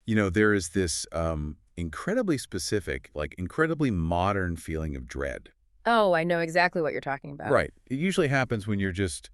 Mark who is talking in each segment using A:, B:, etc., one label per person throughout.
A: There is this incredibly specific, like incredibly modern feeling of dread.
B: Oh, I know exactly what you're talking about.
A: Right. It usually happens when you're just,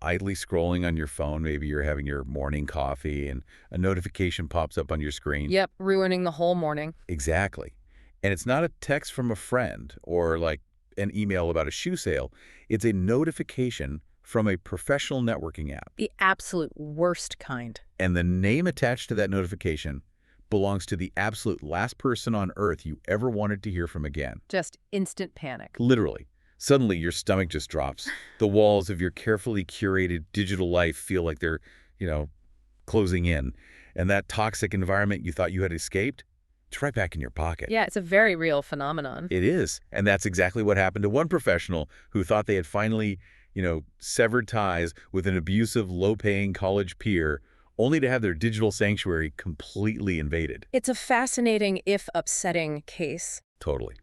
A: idly scrolling on your phone. Maybe you're having your morning coffee and a notification pops up on your screen.
B: Yep, ruining the whole morning.
A: Exactly. And it's not a text from a friend or like an email about a shoe sale. It's a notification from a professional networking app.
B: The absolute worst kind.
A: And the name attached to that notification belongs to the absolute last person on earth you ever wanted to hear from again.
B: Just instant panic.
A: Literally. Suddenly, your stomach just drops. The walls of your carefully curated digital life feel like they're, you know, closing in. And that toxic environment you thought you had escaped, it's right back in your pocket.
B: Yeah, it's a very real phenomenon.
A: It is. And that's exactly what happened to one professional who thought they had finally, severed ties with an abusive, low-paying college peer, only to have their digital sanctuary completely invaded.
B: It's a fascinating, if upsetting, case.
A: Totally.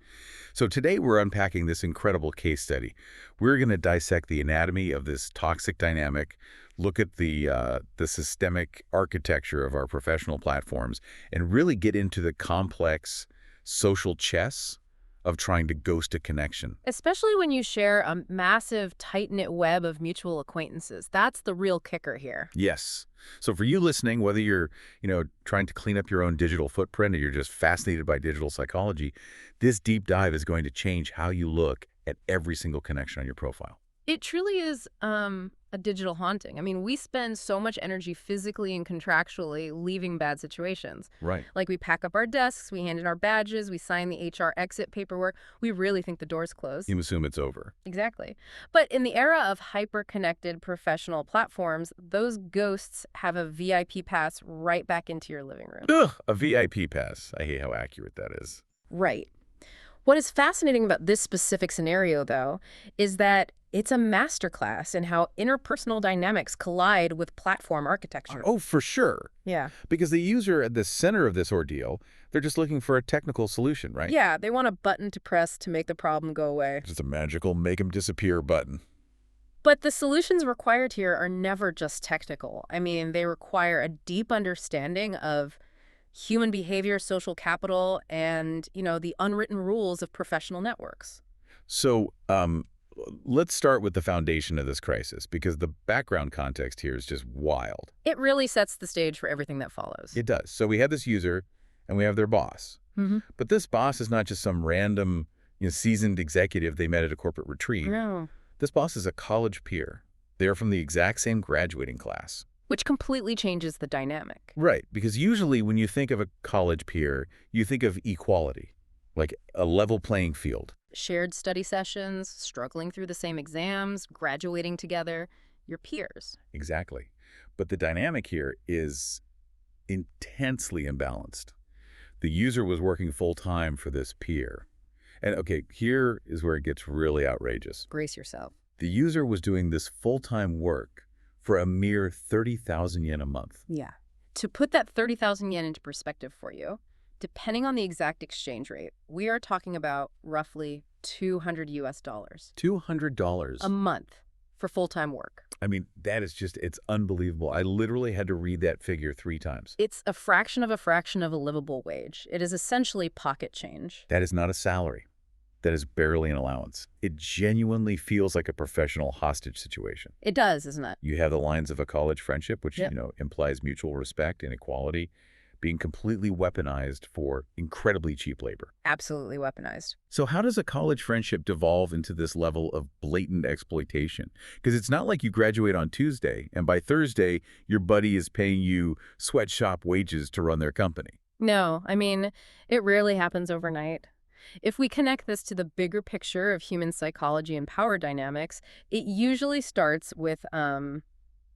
A: So today we're unpacking this incredible case study. We're going to dissect the anatomy of this toxic dynamic, look at the systemic architecture of our professional platforms, and really get into the complex social chess of trying to ghost a connection.
B: Especially when you share a massive, tight-knit web of mutual acquaintances. That's the real kicker here.
A: Yes. So for you listening, whether you're, trying to clean up your own digital footprint or you're just fascinated by digital psychology, this deep dive is going to change how you look at every single connection on your profile.
B: It truly is a digital haunting. I mean, we spend so much energy physically and contractually leaving bad situations.
A: Right.
B: Like we pack up our desks, we hand in our badges, we sign the HR exit paperwork. We really think the door's closed.
A: You assume it's over.
B: Exactly. But in the era of hyper-connected professional platforms, those ghosts have a VIP pass right back into your living room.
A: Ugh, a VIP pass. I hate how accurate that is.
B: Right. What is fascinating about this specific scenario, though, is that it's a masterclass in how interpersonal dynamics collide with platform architecture.
A: Oh, for sure.
B: Yeah.
A: Because the user at the center of this ordeal, they're just looking for a technical solution, right?
B: Yeah, they want a button to press to make the problem go away.
A: Just a magical make them disappear button.
B: But the solutions required here are never just technical. I mean, they require a deep understanding of human behavior, social capital, and, the unwritten rules of professional networks.
A: So, let's start with the foundation of this crisis, because the background context here is just wild.
B: It really sets the stage for everything that follows.
A: It does. So we have this user, and we have their boss.
B: Mm-hmm.
A: But this boss is not just some random, seasoned executive they met at a corporate retreat.
B: No.
A: This boss is a college peer. They are from the exact same graduating class.
B: Which completely changes the dynamic.
A: Right, because usually when you think of a college peer, you think of equality, like a level playing field.
B: Shared study sessions, struggling through the same exams, graduating together, your peers.
A: Exactly. But the dynamic here is intensely imbalanced. The user was working full-time for this peer. And okay, here is where it gets really outrageous.
B: Brace yourself.
A: The user was doing this full-time work for a mere 30,000 yen a month.
B: Yeah. To put that 30,000 yen into perspective for you, depending on the exact exchange rate, we are talking about roughly $200 US.
A: $200
B: a month for full-time work.
A: I mean, that is just, it's unbelievable. I literally had to read that figure 3 times.
B: It's a fraction of a livable wage. It is essentially pocket change.
A: That is not a salary. That is barely an allowance. It genuinely feels like a professional hostage situation.
B: It does, isn't it?
A: You have the lines of a college friendship, which,
B: Yep.
A: Implies mutual respect and equality, being completely weaponized for incredibly cheap labor.
B: Absolutely weaponized.
A: So how does a college friendship devolve into this level of blatant exploitation? Because it's not like you graduate on Tuesday, and by Thursday, your buddy is paying you sweatshop wages to run their company.
B: No, I mean, it rarely happens overnight. If we connect this to the bigger picture of human psychology and power dynamics, it usually starts with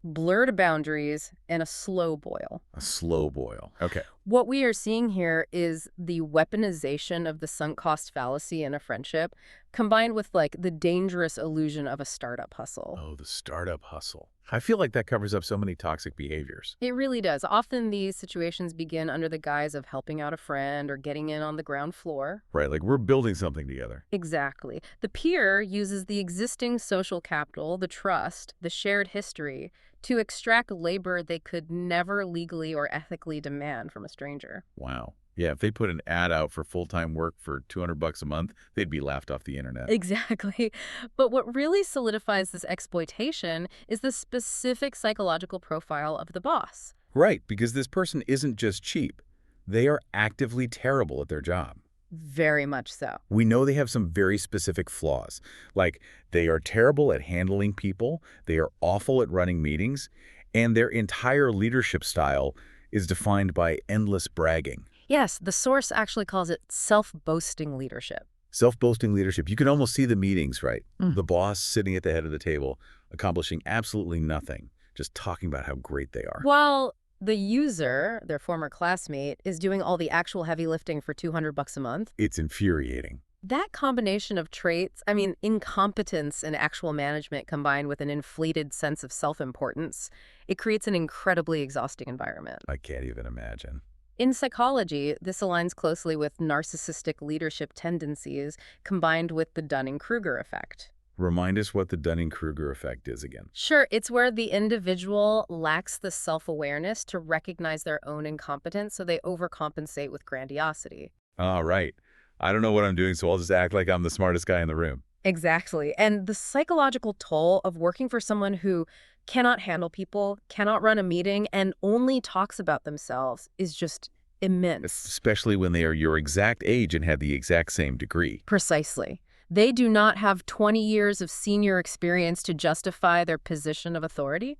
B: blurred boundaries and a slow boil.
A: A slow boil. Okay.
B: What we are seeing here is the weaponization of the sunk cost fallacy in a friendship. combined with like the dangerous illusion of a startup hustle.
A: Oh, the startup hustle. I feel like that covers up so many toxic behaviors.
B: It really does. Often these situations begin under the guise of helping out a friend or getting in on the ground floor.
A: Right, like we're building something together.
B: Exactly. The peer uses the existing social capital, the trust, the shared history, to extract labor they could never legally or ethically demand from a stranger.
A: Wow. Yeah, if they put an ad out for full-time work for $200 a month, they'd be laughed off the internet.
B: Exactly. But what really solidifies this exploitation is the specific psychological profile of the boss.
A: Right, because this person isn't just cheap. They are actively terrible at their job.
B: Very much so.
A: We know they have some very specific flaws, like they are terrible at handling people, they are awful at running meetings, and their entire leadership style is defined by endless bragging.
B: Yes, the source actually calls it self-boasting leadership.
A: Self-boasting leadership. You can almost see the meetings, right?
B: Mm.
A: The boss sitting at the head of the table, accomplishing absolutely nothing, just talking about how great they are.
B: While the user, their former classmate, is doing all the actual heavy lifting for $200 a month.
A: It's infuriating.
B: That combination of traits, I mean, incompetence in actual management combined with an inflated sense of self-importance, it creates an incredibly exhausting environment.
A: I can't even imagine.
B: In psychology, this aligns closely with narcissistic leadership tendencies combined with the Dunning-Kruger effect.
A: Remind us what the Dunning-Kruger effect is again.
B: Sure, it's where the individual lacks the self-awareness to recognize their own incompetence, so they overcompensate with grandiosity.
A: All right. I don't know what I'm doing, so I'll just act like I'm the smartest guy in the room.
B: Exactly. And the psychological toll of working for someone who cannot handle people, cannot run a meeting, and only talks about themselves is just immense.
A: Especially when they are your exact age and had the exact same degree.
B: Precisely. They do not have 20 years of senior experience to justify their position of authority.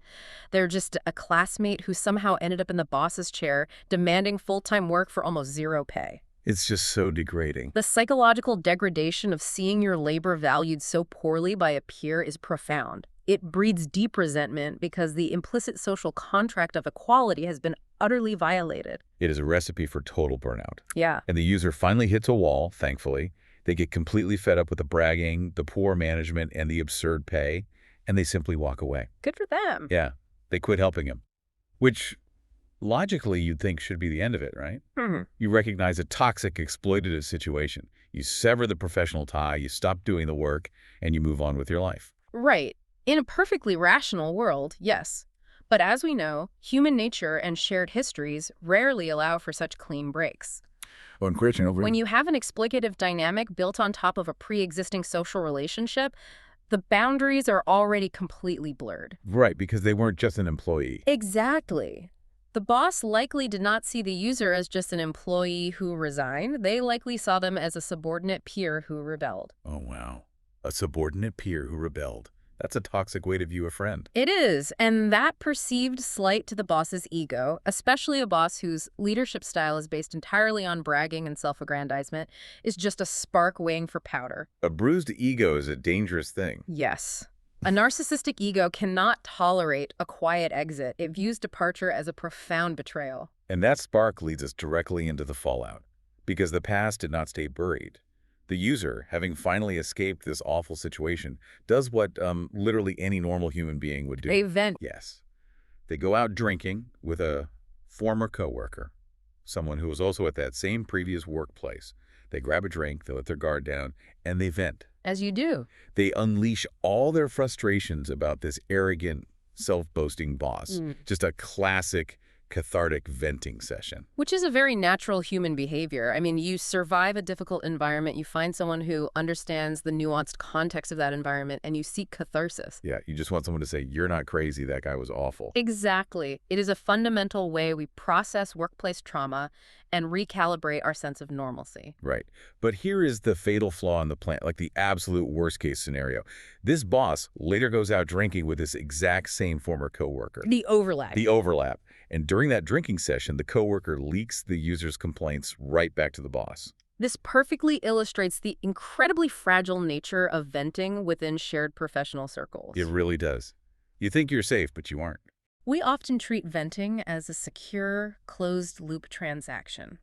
B: They're just a classmate who somehow ended up in the boss's chair, demanding full-time work for almost zero pay.
A: It's just so degrading.
B: The psychological degradation of seeing your labor valued so poorly by a peer is profound. It breeds deep resentment because the implicit social contract of equality has been utterly violated.
A: It is a recipe for total burnout.
B: Yeah.
A: And the user finally hits a wall, thankfully. They get completely fed up with the bragging, the poor management, and the absurd pay, and they simply walk away.
B: Good for them.
A: Yeah, they quit helping him. Which, logically, you'd think should be the end of it, right? You recognize a toxic, exploitative situation. You sever the professional tie, you stop doing the work, and you move on with your life.
B: Right. In a perfectly rational world, yes. But as we know, human nature and shared histories rarely allow for such clean breaks. When you have an exploitative dynamic built on top of a pre-existing social relationship, the boundaries are already completely blurred.
A: Right, because they weren't just an employee.
B: Exactly. The boss likely did not see the user as just an employee who resigned. They likely saw them as a subordinate peer who rebelled.
A: Oh, wow. A subordinate peer who rebelled. That's a toxic way to view a friend.
B: It is, and that perceived slight to the boss's ego, especially a boss whose leadership style is based entirely on bragging and self-aggrandizement, is just a spark weighing for powder.
A: A bruised ego is a dangerous thing.
B: Yes. A narcissistic ego cannot tolerate a quiet exit. It views departure as a profound betrayal.
A: And that spark leads us directly into the fallout, because the past did not stay buried. The user, having finally escaped this awful situation, does what literally any normal human being would do.
B: They vent.
A: Yes. They go out drinking with a former coworker, someone who was also at that same previous workplace. They grab a drink, they let their guard down, and they vent.
B: As you do.
A: They unleash all their frustrations about this arrogant, self-boasting boss. Just a classic cathartic venting session.
B: Which is a very natural human behavior. I mean, you survive a difficult environment, you find someone who understands the nuanced context of that environment, and you seek catharsis.
A: Yeah, you just want someone to say, you're not crazy, that guy was awful.
B: Exactly. It is a fundamental way we process workplace trauma and recalibrate our sense of normalcy.
A: Right. But here is the fatal flaw in the plan, like the absolute worst case scenario. This boss later goes out drinking with this exact same former coworker.
B: The overlap.
A: The overlap. And during that drinking session, the coworker leaks the user's complaints right back to the boss.
B: This perfectly illustrates the incredibly fragile nature of venting within shared professional circles.
A: It really does. You think you're safe, but you aren't.
B: We often treat venting as a secure, closed-loop transaction.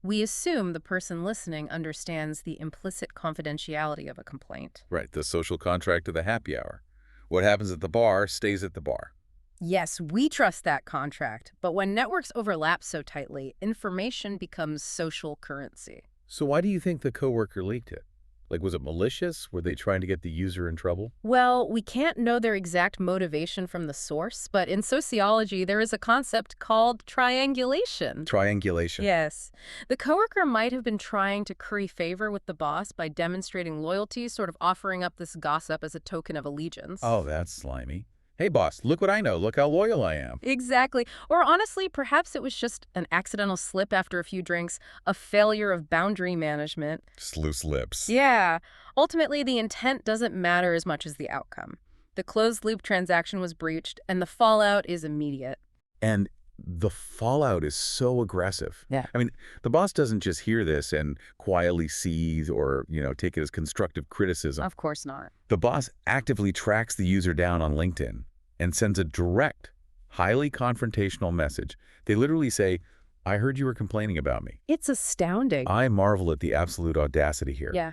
B: We assume the person listening understands the implicit confidentiality of a complaint.
A: Right, the social contract of the happy hour. What happens at the bar stays at the bar.
B: Yes, we trust that contract, but when networks overlap so tightly, information becomes social currency.
A: So why do you think the coworker leaked it? Like, was it malicious? Were they trying to get the user in trouble?
B: Well, we can't know their exact motivation from the source, but in sociology, there is a concept called triangulation.
A: Triangulation.
B: Yes. The coworker might have been trying to curry favor with the boss by demonstrating loyalty, sort of offering up this gossip as a token of allegiance.
A: Oh, that's slimy. Hey, boss, look what I know. Look how loyal I am.
B: Exactly. Or honestly, perhaps it was just an accidental slip after a few drinks, a failure of boundary management.
A: Just loose lips.
B: Yeah. Ultimately, the intent doesn't matter as much as the outcome. The closed-loop transaction was breached, and the fallout is immediate.
A: And the fallout is so aggressive.
B: Yeah.
A: I mean, the boss doesn't just hear this and quietly seethe or, take it as constructive criticism.
B: Of course not.
A: The boss actively tracks the user down on LinkedIn and sends a direct, highly confrontational message. They literally say, I heard you were complaining about me.
B: It's astounding.
A: I marvel at the absolute audacity here.
B: Yeah.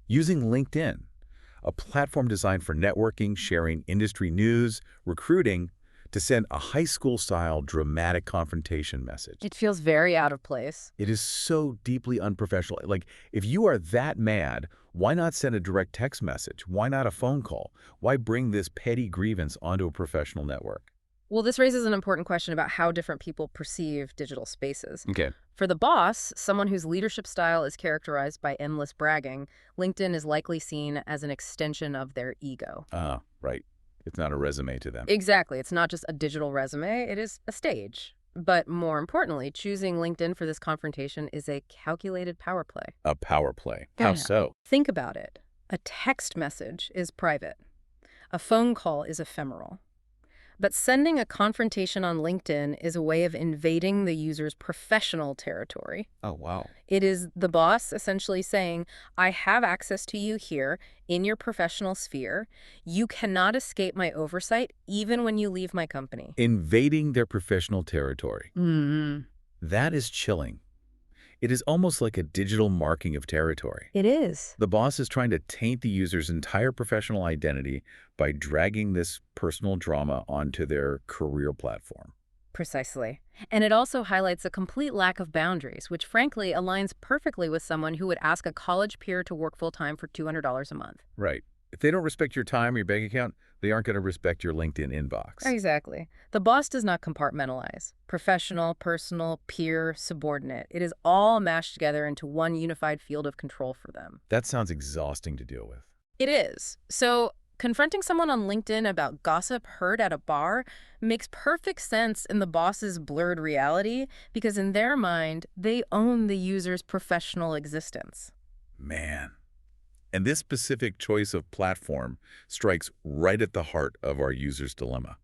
A: Using LinkedIn, a platform designed for networking, sharing industry news, recruiting, to send a high school-style dramatic confrontation message.
B: It feels very out of place.
A: It is so deeply unprofessional. Like, if you are that mad, why not send a direct text message? Why not a phone call? Why bring this petty grievance onto a professional network?
B: Well, this raises an important question about how different people perceive digital spaces.
A: Okay.
B: For the boss, someone whose leadership style is characterized by endless bragging, LinkedIn is likely seen as an extension of their ego.
A: Ah, right. It's not a resume to them.
B: Exactly. It's not just a digital resume, it is a stage. But more importantly, choosing LinkedIn for this confrontation is a calculated power play.
A: A power play.
B: Yeah.
A: How so?
B: Think about it. A text message is private. A phone call is ephemeral. But sending a confrontation on LinkedIn is a way of invading the user's professional territory.
A: Oh, wow.
B: It is the boss essentially saying, I have access to you here in your professional sphere. You cannot escape my oversight even when you leave my company.
A: Invading their professional territory. That is chilling. It is almost like a digital marking of territory.
B: It is.
A: The boss is trying to taint the user's entire professional identity by dragging this personal drama onto their career platform.
B: Precisely. And it also highlights a complete lack of boundaries, which frankly aligns perfectly with someone who would ask a college peer to work full-time for $200 a month.
A: Right. If they don't respect your time or your bank account, they aren't going to respect your LinkedIn inbox.
B: Exactly. The boss does not compartmentalize. Professional, personal, peer, subordinate. It is all mashed together into one unified field of control for them.
A: That sounds exhausting to deal with.
B: It is. So confronting someone on LinkedIn about gossip heard at a bar makes perfect sense in the boss's blurred reality because in their mind, they own the user's professional existence.
A: Man. And this specific choice of platform strikes right at the heart of our user's dilemma.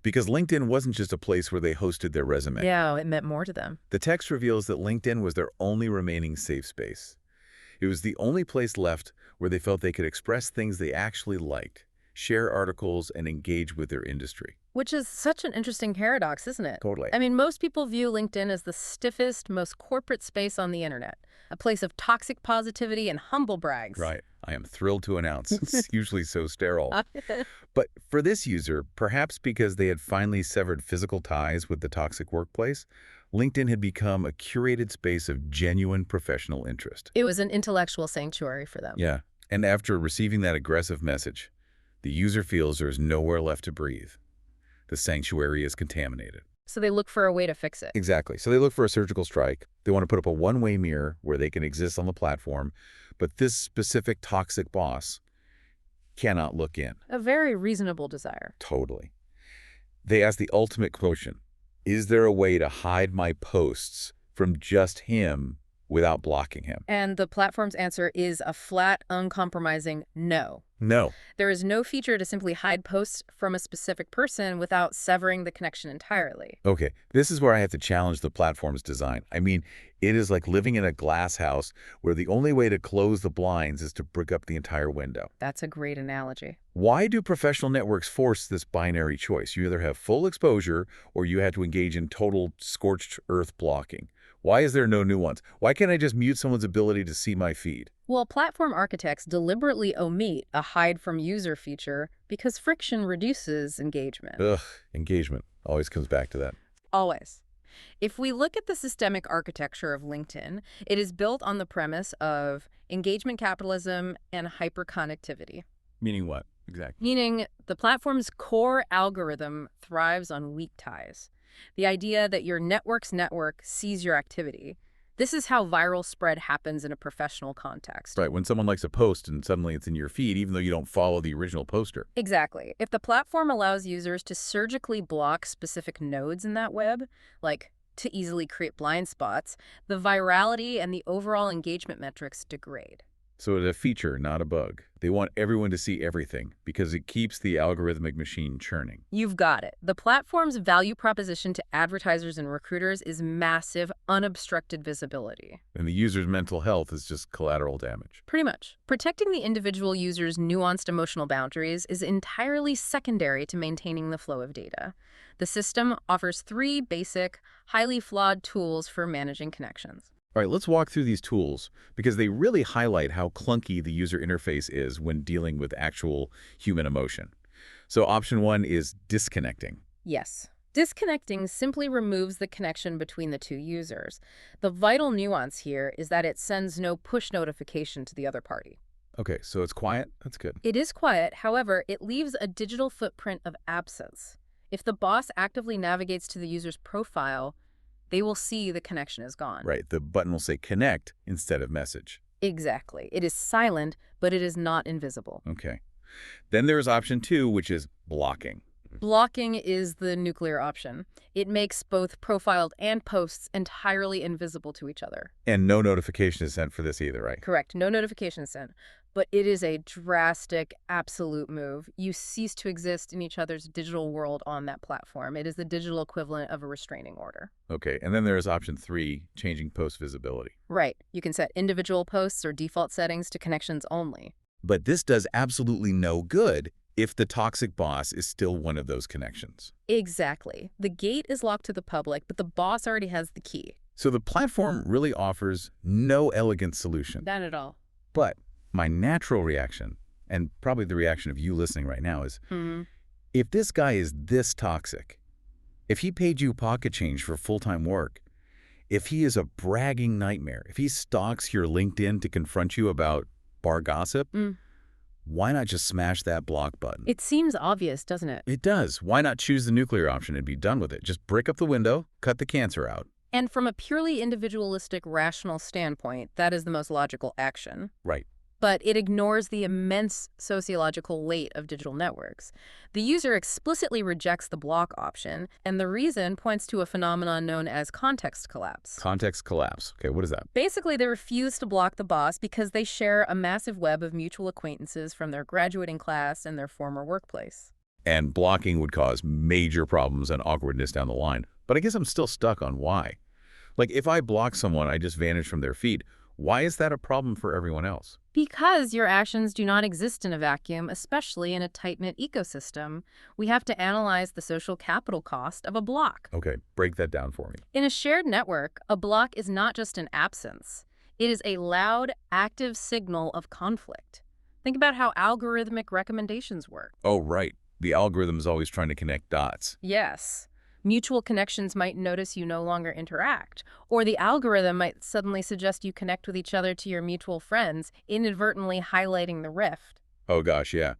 A: Because LinkedIn wasn't just a place where they hosted their resume.
B: Yeah, it meant more to them.
A: The text reveals that LinkedIn was their only remaining safe space. It was the only place left where they felt they could express things they actually liked, share articles, and engage with their industry.
B: Which is such an interesting paradox, isn't it?
A: Totally.
B: I mean, most people view LinkedIn as the stiffest, most corporate space on the internet, a place of toxic positivity and humble brags.
A: Right. I am thrilled to announce it's usually so sterile. But for this user, perhaps because they had finally severed physical ties with the toxic workplace, LinkedIn had become a curated space of genuine professional interest.
B: It was an intellectual sanctuary for them.
A: Yeah. And after receiving that aggressive message, the user feels there's nowhere left to breathe. The sanctuary is contaminated.
B: So they look for a way to fix it.
A: Exactly. So they look for a surgical strike. They want to put up a one-way mirror where they can exist on the platform, but this specific toxic boss cannot look in.
B: A very reasonable desire.
A: Totally. They ask the ultimate question. Is there a way to hide my posts from just him without blocking him?
B: And the platform's answer is a flat, uncompromising no.
A: No.
B: There is no feature to simply hide posts from a specific person without severing the connection entirely.
A: Okay, this is where I have to challenge the platform's design. I mean, it is like living in a glass house where the only way to close the blinds is to brick up the entire window.
B: That's a great analogy.
A: Why do professional networks force this binary choice? You either have full exposure or you have to engage in total scorched earth blocking. Why is there no nuance? Why can't I just mute someone's ability to see my feed?
B: Well, platform architects deliberately omit a hide from user feature because friction reduces engagement.
A: Ugh, engagement. Always comes back to that.
B: Always. If we look at the systemic architecture of LinkedIn, it is built on the premise of engagement capitalism and hyperconnectivity.
A: Meaning what? Exactly.
B: Meaning, the platform's core algorithm thrives on weak ties. The idea that your network's network sees your activity. This is how viral spread happens in a professional context.
A: Right, when someone likes a post and suddenly it's in your feed, even though you don't follow the original poster.
B: Exactly. If the platform allows users to surgically block specific nodes in that web, like to easily create blind spots, the virality and the overall engagement metrics degrade.
A: So it's a feature, not a bug. They want everyone to see everything because it keeps the algorithmic machine churning.
B: You've got it. The platform's value proposition to advertisers and recruiters is massive, unobstructed visibility.
A: And the user's mental health is just collateral damage.
B: Pretty much. Protecting the individual user's nuanced emotional boundaries is entirely secondary to maintaining the flow of data. The system offers 3 basic, highly flawed tools for managing connections.
A: All right, let's walk through these tools because they really highlight how clunky the user interface is when dealing with actual human emotion. So option 1 is disconnecting.
B: Yes. Disconnecting simply removes the connection between the two users. The vital nuance here is that it sends no push notification to the other party.
A: Okay, so it's quiet. That's good.
B: It is quiet, however, it leaves a digital footprint of absence. If the boss actively navigates to the user's profile, they will see the connection is gone.
A: Right, the button will say connect instead of message.
B: Exactly. It is silent, but it is not invisible.
A: Okay. Then there's option 2, which is blocking.
B: Blocking is the nuclear option. It makes both profiled and posts entirely invisible to each other.
A: And no notification is sent for this either, right?
B: Correct. No notification sent. But it is a drastic, absolute move. You cease to exist in each other's digital world on that platform. It is the digital equivalent of a restraining order.
A: Okay, and then there's option 3, changing post visibility.
B: Right. You can set individual posts or default settings to connections only.
A: But this does absolutely no good if the toxic boss is still one of those connections.
B: Exactly. The gate is locked to the public, but the boss already has the key.
A: So the platform really offers no elegant solution.
B: Not at all.
A: But my natural reaction, and probably the reaction of you listening right now, is if this guy is this toxic, if he paid you pocket change for full-time work, if he is a bragging nightmare, if he stalks your LinkedIn to confront you about bar gossip, why not just smash that block button?
B: It seems obvious, doesn't it?
A: It does. Why not choose the nuclear option and be done with it? Just brick up the window, cut the cancer out.
B: And from a purely individualistic, rational standpoint, that is the most logical action.
A: Right.
B: But it ignores the immense sociological weight of digital networks. The user explicitly rejects the block option, and the reason points to a phenomenon known as context collapse.
A: Context collapse. Okay, what is that?
B: Basically, they refuse to block the boss because they share a massive web of mutual acquaintances from their graduating class and their former workplace.
A: And blocking would cause major problems and awkwardness down the line. But I guess I'm still stuck on why. Like, if I block someone, I just vanish from their feed. Why is that a problem for everyone else?
B: Because your actions do not exist in a vacuum, especially in a tight-knit ecosystem. We have to analyze the social capital cost of a block.
A: Okay, break that down for me.
B: In a shared network, a block is not just an absence. It is a loud, active signal of conflict. Think about how algorithmic recommendations work.
A: Oh, right. The algorithm is always trying to connect dots.
B: Yes. Mutual connections might notice you no longer interact, or the algorithm might suddenly suggest you connect with each other to your mutual friends, inadvertently highlighting the rift.
A: Oh gosh, yeah.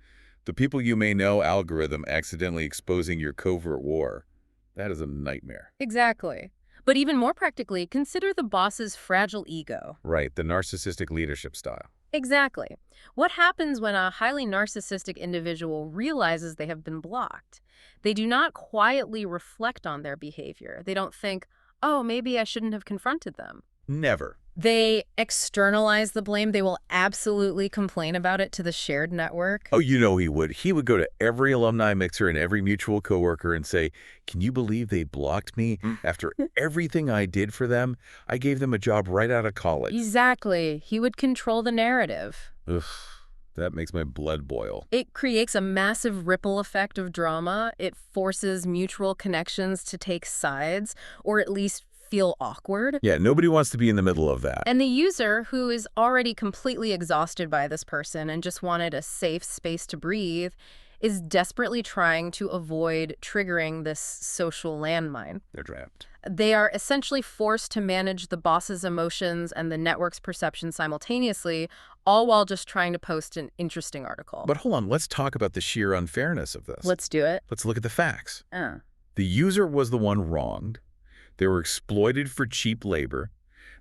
A: The people you may know algorithm accidentally exposing your covert war. That is a nightmare.
B: Exactly. But even more practically, consider the boss's fragile ego.
A: Right, the narcissistic leadership style.
B: Exactly. What happens when a highly narcissistic individual realizes they have been blocked? They do not quietly reflect on their behavior. They don't think, oh, maybe I shouldn't have confronted them.
A: Never.
B: They externalize the blame. They will absolutely complain about it to the shared network.
A: Oh, you know he would. He would go to every alumni mixer and every mutual coworker and say, can you believe they blocked me after everything I did for them? I gave them a job right out of college.
B: Exactly. He would control the narrative.
A: Ugh, that makes my blood boil.
B: It creates a massive ripple effect of drama. It forces mutual connections to take sides, or at least feel awkward.
A: Yeah, nobody wants to be in the middle of that.
B: And the user, who is already completely exhausted by this person and just wanted a safe space to breathe, is desperately trying to avoid triggering this social landmine.
A: They're trapped.
B: They are essentially forced to manage the boss's emotions and the network's perception simultaneously, all while just trying to post an interesting article.
A: But hold on, let's talk about the sheer unfairness of this.
B: Let's do it.
A: Let's look at the facts.
B: Uh.
A: The user was the one wronged. They were exploited for cheap labor.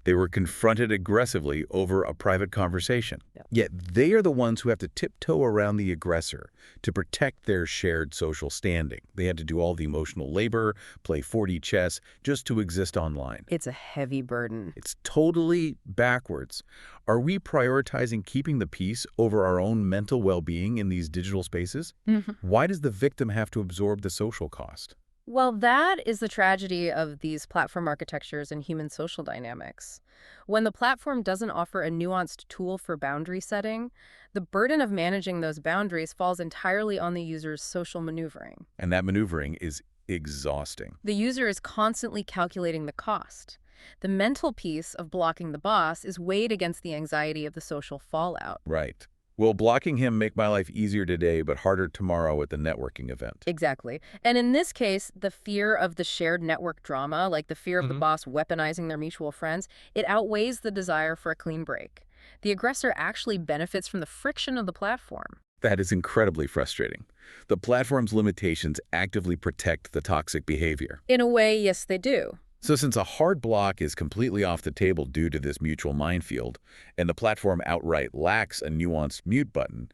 A: They were confronted aggressively over a private conversation.
B: Yep.
A: Yet they are the ones who have to tiptoe around the aggressor to protect their shared social standing. They had to do all the emotional labor, play 4D chess, just to exist online.
B: It's a heavy burden.
A: It's totally backwards. Are we prioritizing keeping the peace over our own mental well-being in these digital spaces? Why does the victim have to absorb the social cost?
B: Well, that is the tragedy of these platform architectures and human social dynamics. When the platform doesn't offer a nuanced tool for boundary setting, the burden of managing those boundaries falls entirely on the user's social maneuvering.
A: And that maneuvering is exhausting.
B: The user is constantly calculating the cost. The mental piece of blocking the boss is weighed against the anxiety of the social fallout.
A: Right. Will blocking him make my life easier today but harder tomorrow at the networking event?
B: Exactly. And in this case, the fear of the shared network drama, like the fear of the boss weaponizing their mutual friends, it outweighs the desire for a clean break. The aggressor actually benefits from the friction of the platform.
A: That is incredibly frustrating. The platform's limitations actively protect the toxic behavior.
B: In a way, yes, they do.
A: So since a hard block is completely off the table due to this mutual minefield, and the platform outright lacks a nuanced mute button,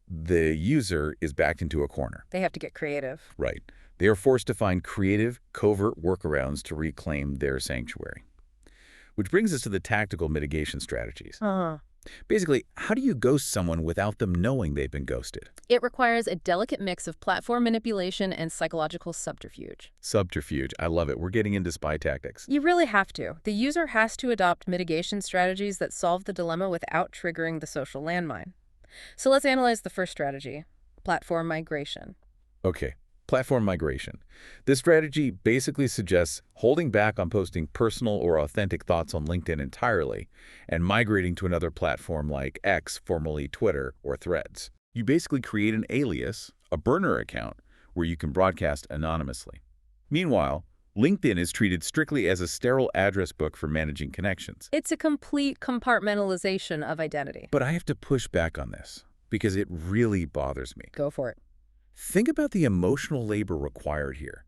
A: the user is backed into a corner.
B: They have to get creative.
A: Right. They are forced to find creative, covert workarounds to reclaim their sanctuary. Which brings us to the tactical mitigation strategies. Basically, how do you ghost someone without them knowing they've been ghosted?
B: It requires a delicate mix of platform manipulation and psychological subterfuge.
A: Subterfuge. I love it. We're getting into spy tactics.
B: You really have to. The user has to adopt mitigation strategies that solve the dilemma without triggering the social landmine. So let's analyze the first strategy, platform migration.
A: Okay. Platform migration. This strategy basically suggests holding back on posting personal or authentic thoughts on LinkedIn entirely and migrating to another platform like X, formerly Twitter, or Threads. You basically create an alias, a burner account, where you can broadcast anonymously. Meanwhile, LinkedIn is treated strictly as a sterile address book for managing connections.
B: It's a complete compartmentalization of identity.
A: But I have to push back on this because it really bothers me.
B: Go for it.
A: Think about the emotional labor required here.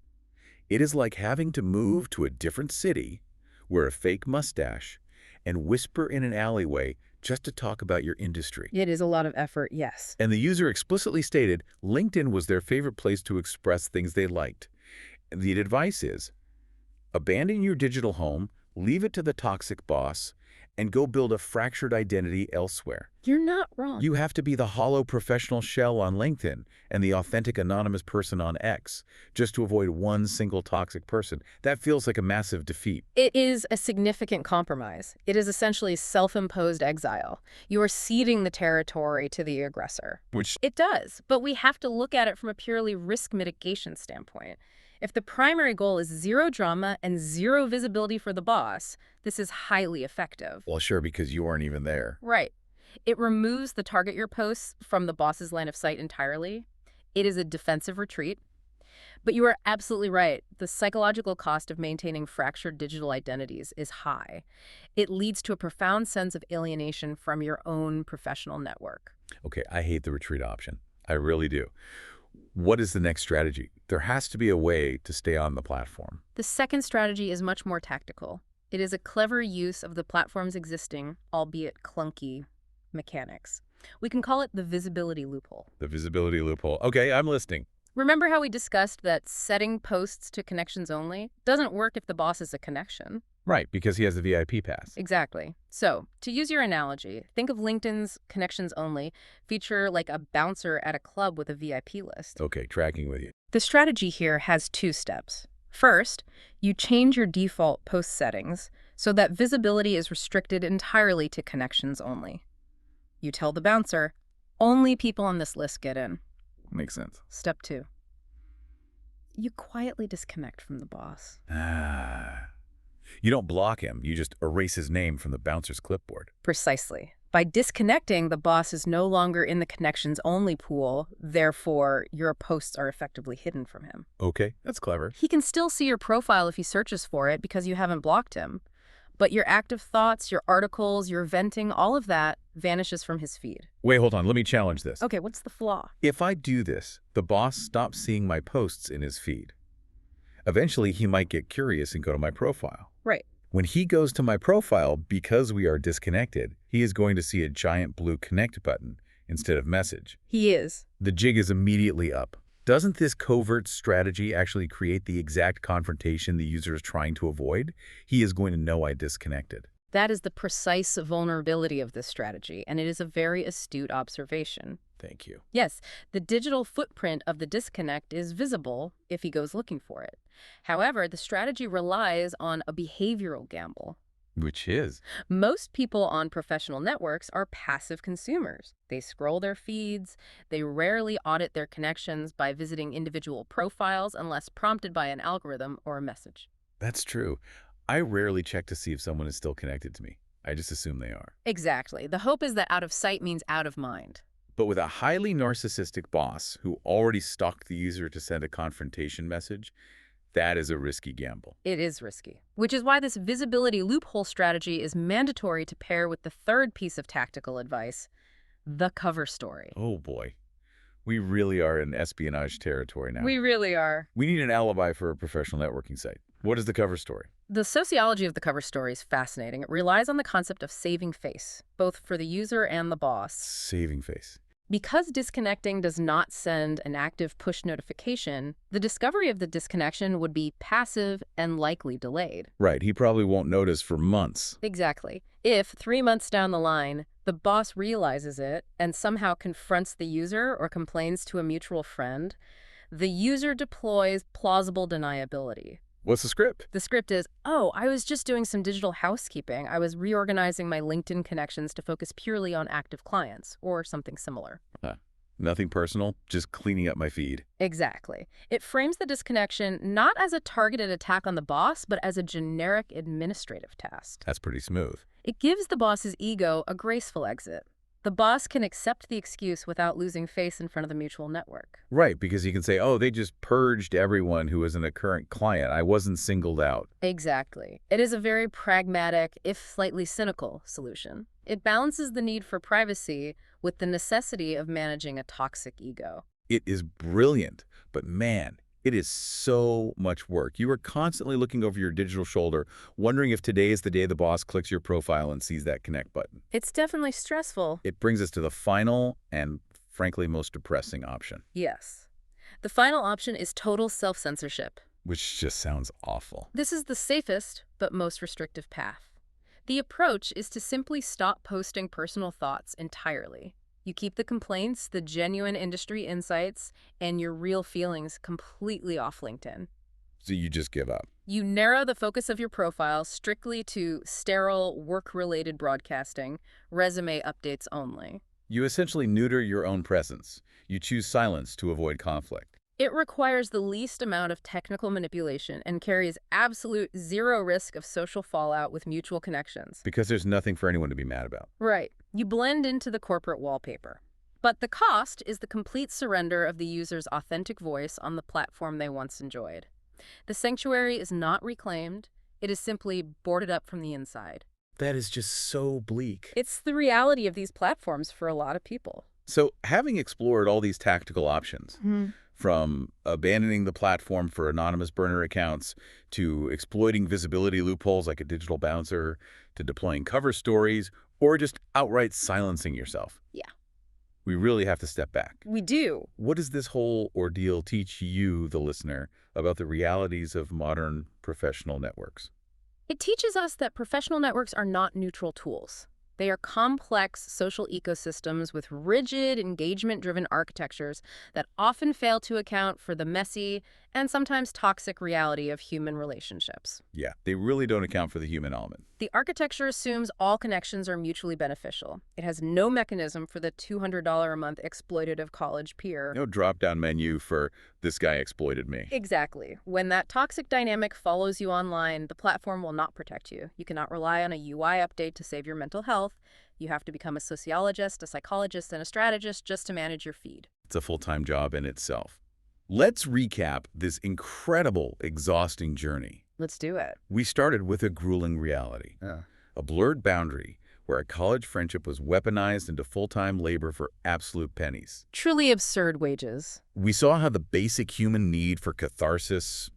A: It is like having to move to a different city, wear a fake mustache, and whisper in an alleyway just to talk about your industry.
B: It is a lot of effort, yes.
A: And the user explicitly stated LinkedIn was their favorite place to express things they liked. The advice is, abandon your digital home, leave it to the toxic boss, and go build a fractured identity elsewhere.
B: You're not wrong.
A: You have to be the hollow professional shell on LinkedIn and the authentic anonymous person on X just to avoid one single toxic person. That feels like a massive defeat.
B: It is a significant compromise. It is essentially self-imposed exile. You are ceding the territory to the aggressor.
A: Which
B: It does, but we have to look at it from a purely risk mitigation standpoint. If the primary goal is zero drama and zero visibility for the boss, this is highly effective.
A: well, sure, because you weren't even there.
B: Right. It removes the target your posts from the boss's line of sight entirely. It is a defensive retreat. But you are absolutely right. The psychological cost of maintaining fractured digital identities is high. It leads to a profound sense of alienation from your own professional network.
A: Okay, I hate the retreat option. I really do. What is the next strategy? There has to be a way to stay on the platform.
B: The second strategy is much more tactical. It is a clever use of the platform's existing, albeit clunky, mechanics. We can call it the visibility loophole.
A: The visibility loophole. Okay, I'm listening.
B: Remember how we discussed that setting posts to connections only doesn't work if the boss is a connection?
A: Right, because he has the VIP pass.
B: Exactly. So, to use your analogy, think of LinkedIn's connections only feature like a bouncer at a club with a VIP list.
A: Okay, tracking with you.
B: The strategy here has two steps. First, you change your default post settings so that visibility is restricted entirely to connections only. You tell the bouncer, only people on this list get in.
A: Makes sense.
B: Step 2. You quietly disconnect from the boss.
A: You don't block him, you just erase his name from the bouncer's clipboard.
B: Precisely. By disconnecting, the boss is no longer in the connections-only pool, therefore your posts are effectively hidden from him.
A: Okay, that's clever.
B: He can still see your profile if he searches for it because you haven't blocked him. But your active thoughts, your articles, your venting, all of that vanishes from his feed.
A: Wait, hold on, let me challenge this.
B: Okay, what's the flaw?
A: If I do this, the boss stops seeing my posts in his feed. Eventually, he might get curious and go to my profile.
B: Right.
A: When he goes to my profile, because we are disconnected, he is going to see a giant blue connect button instead of message.
B: He is.
A: The jig is immediately up. Doesn't this covert strategy actually create the exact confrontation the user is trying to avoid? He is going to know I disconnected.
B: That is the precise vulnerability of this strategy, and it is a very astute observation.
A: Thank you.
B: Yes, the digital footprint of the disconnect is visible if he goes looking for it. However, the strategy relies on a behavioral gamble.
A: Which is?
B: Most people on professional networks are passive consumers. They scroll their feeds. They rarely audit their connections by visiting individual profiles unless prompted by an algorithm or a message.
A: That's true. I rarely check to see if someone is still connected to me. I just assume they are.
B: Exactly. The hope is that out of sight means out of mind.
A: But with a highly narcissistic boss who already stalked the user to send a confrontation message, that is a risky gamble.
B: It is risky, which is why this visibility loophole strategy is mandatory to pair with the third piece of tactical advice, the cover story.
A: Oh boy. We really are in espionage territory now.
B: We really are.
A: We need an alibi for a professional networking site. What is the cover story?
B: The sociology of the cover story is fascinating. It relies on the concept of saving face, both for the user and the boss.
A: Saving face.
B: Because disconnecting does not send an active push notification, the discovery of the disconnection would be passive and likely delayed.
A: Right, he probably won't notice for months.
B: Exactly. If 3 months down the line, the boss realizes it and somehow confronts the user or complains to a mutual friend, the user deploys plausible deniability.
A: What's the script?
B: The script is, oh, I was just doing some digital housekeeping. I was reorganizing my LinkedIn connections to focus purely on active clients, or something similar.
A: Nothing personal, just cleaning up my feed.
B: Exactly. It frames the disconnection not as a targeted attack on the boss, but as a generic administrative task.
A: That's pretty smooth.
B: It gives the boss's ego a graceful exit. The boss can accept the excuse without losing face in front of the mutual network.
A: Right, because he can say, oh, they just purged everyone who isn't a current client. I wasn't singled out.
B: Exactly. It is a very pragmatic, if slightly cynical, solution. It balances the need for privacy with the necessity of managing a toxic ego.
A: It is brilliant, but man, it is so much work. You are constantly looking over your digital shoulder, wondering if today is the day the boss clicks your profile and sees that connect button.
B: It's definitely stressful.
A: It brings us to the final and, frankly, most depressing option.
B: Yes. The final option is total self-censorship.
A: Which just sounds awful.
B: This is the safest, but most restrictive path. The approach is to simply stop posting personal thoughts entirely. You keep the complaints, the genuine industry insights, and your real feelings completely off LinkedIn.
A: So you just give up.
B: You narrow the focus of your profile strictly to sterile, work-related broadcasting, resume updates only.
A: You essentially neuter your own presence. You choose silence to avoid conflict.
B: It requires the least amount of technical manipulation and carries absolute zero risk of social fallout with mutual connections.
A: Because there's nothing for anyone to be mad about.
B: Right. You blend into the corporate wallpaper. But the cost is the complete surrender of the user's authentic voice on the platform they once enjoyed. The sanctuary is not reclaimed. It is simply boarded up from the inside.
A: That is just so bleak.
B: It's the reality of these platforms for a lot of people.
A: So having explored all these tactical options, from abandoning the platform for anonymous burner accounts, to exploiting visibility loopholes like a digital bouncer, to deploying cover stories, or just outright silencing yourself.
B: Yeah.
A: We really have to step back.
B: We do.
A: What does this whole ordeal teach you, the listener, about the realities of modern professional networks?
B: It teaches us that professional networks are not neutral tools. They are complex social ecosystems with rigid, engagement-driven architectures that often fail to account for the messy and sometimes toxic reality of human relationships.
A: Yeah, they really don't account for the human element.
B: The architecture assumes all connections are mutually beneficial. It has no mechanism for the $200 a month exploitative college peer.
A: No drop-down menu for "this guy exploited me."
B: Exactly. When that toxic dynamic follows you online, the platform will not protect you. You cannot rely on a UI update to save your mental health. You have to become a sociologist, a psychologist, and a strategist just to manage your feed.
A: It's a full-time job in itself. Let's recap this incredible, exhausting journey.
B: Let's do it.
A: We started with a grueling reality, a blurred boundary where a college friendship was weaponized into full-time labor for absolute pennies.
B: Truly absurd wages.
A: We saw how the basic human need for catharsis,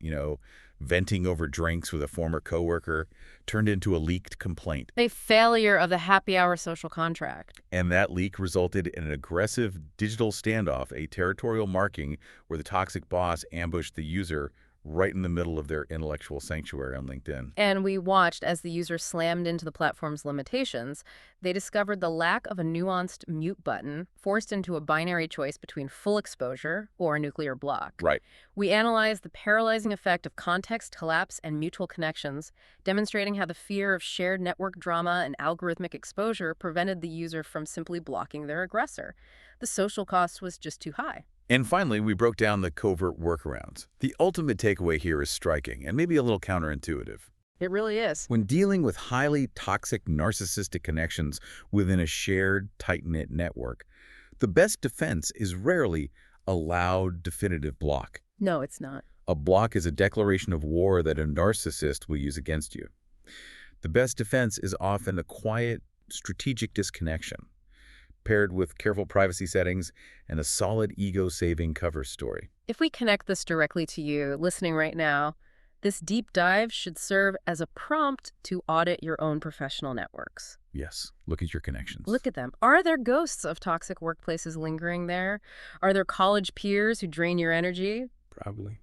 A: venting over drinks with a former coworker, turned into a leaked complaint.
B: A failure of the happy hour social contract.
A: And that leak resulted in an aggressive digital standoff, a territorial marking where the toxic boss ambushed the user right in the middle of their intellectual sanctuary on LinkedIn.
B: And we watched as the user slammed into the platform's limitations. They discovered the lack of a nuanced mute button, forced into a binary choice between full exposure or a nuclear block.
A: Right.
B: We analyzed the paralyzing effect of context collapse and mutual connections, demonstrating how the fear of shared network drama and algorithmic exposure prevented the user from simply blocking their aggressor. The social cost was just too high.
A: And finally, we broke down the covert workarounds. The ultimate takeaway here is striking and maybe a little counterintuitive.
B: It really is.
A: When dealing with highly toxic narcissistic connections within a shared, tight-knit network, the best defense is rarely a loud, definitive block.
B: No, it's not.
A: A block is a declaration of war that a narcissist will use against you. The best defense is often a quiet, strategic disconnection, paired with careful privacy settings and a solid ego-saving cover story.
B: If we connect this directly to you, listening right now, this deep dive should serve as a prompt to audit your own professional networks.
A: Yes, look at your connections.
B: Look at them. Are there ghosts of toxic workplaces lingering there? Are there college peers who drain your energy?
A: Probably.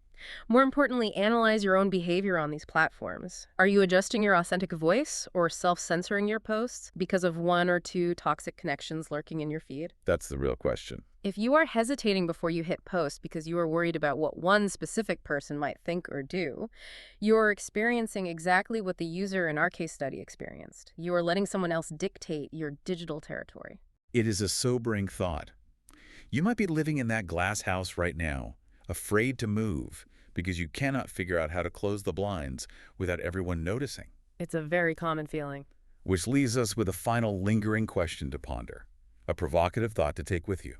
B: More importantly, analyze your own behavior on these platforms. Are you adjusting your authentic voice or self-censoring your posts because of one or two toxic connections lurking in your feed?
A: That's the real question.
B: If you are hesitating before you hit post because you are worried about what one specific person might think or do, you are experiencing exactly what the user in our case study experienced. You are letting someone else dictate your digital territory.
A: It is a sobering thought. You might be living in that glass house right now, afraid to move because you cannot figure out how to close the blinds without everyone noticing.
B: It's a very common feeling.
A: Which leaves us with a final lingering question to ponder, a provocative thought to take with you.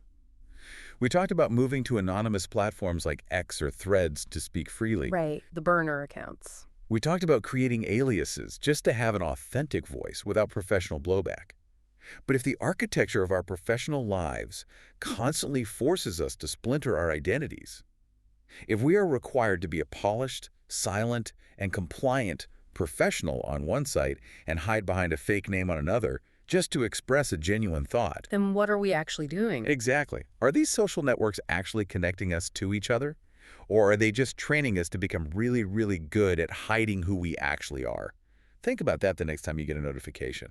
A: We talked about moving to anonymous platforms like X or Threads to speak freely.
B: Right, the burner accounts.
A: We talked about creating aliases just to have an authentic voice without professional blowback. But if the architecture of our professional lives constantly forces us to splinter our identities, if we are required to be a polished, silent, and compliant professional on one site and hide behind a fake name on another just to express a genuine thought,
B: Then what are we actually doing?
A: exactly. Are these social networks actually connecting us to each other? Or are they just training us to become really, really good at hiding who we actually are? Think about that the next time you get a notification.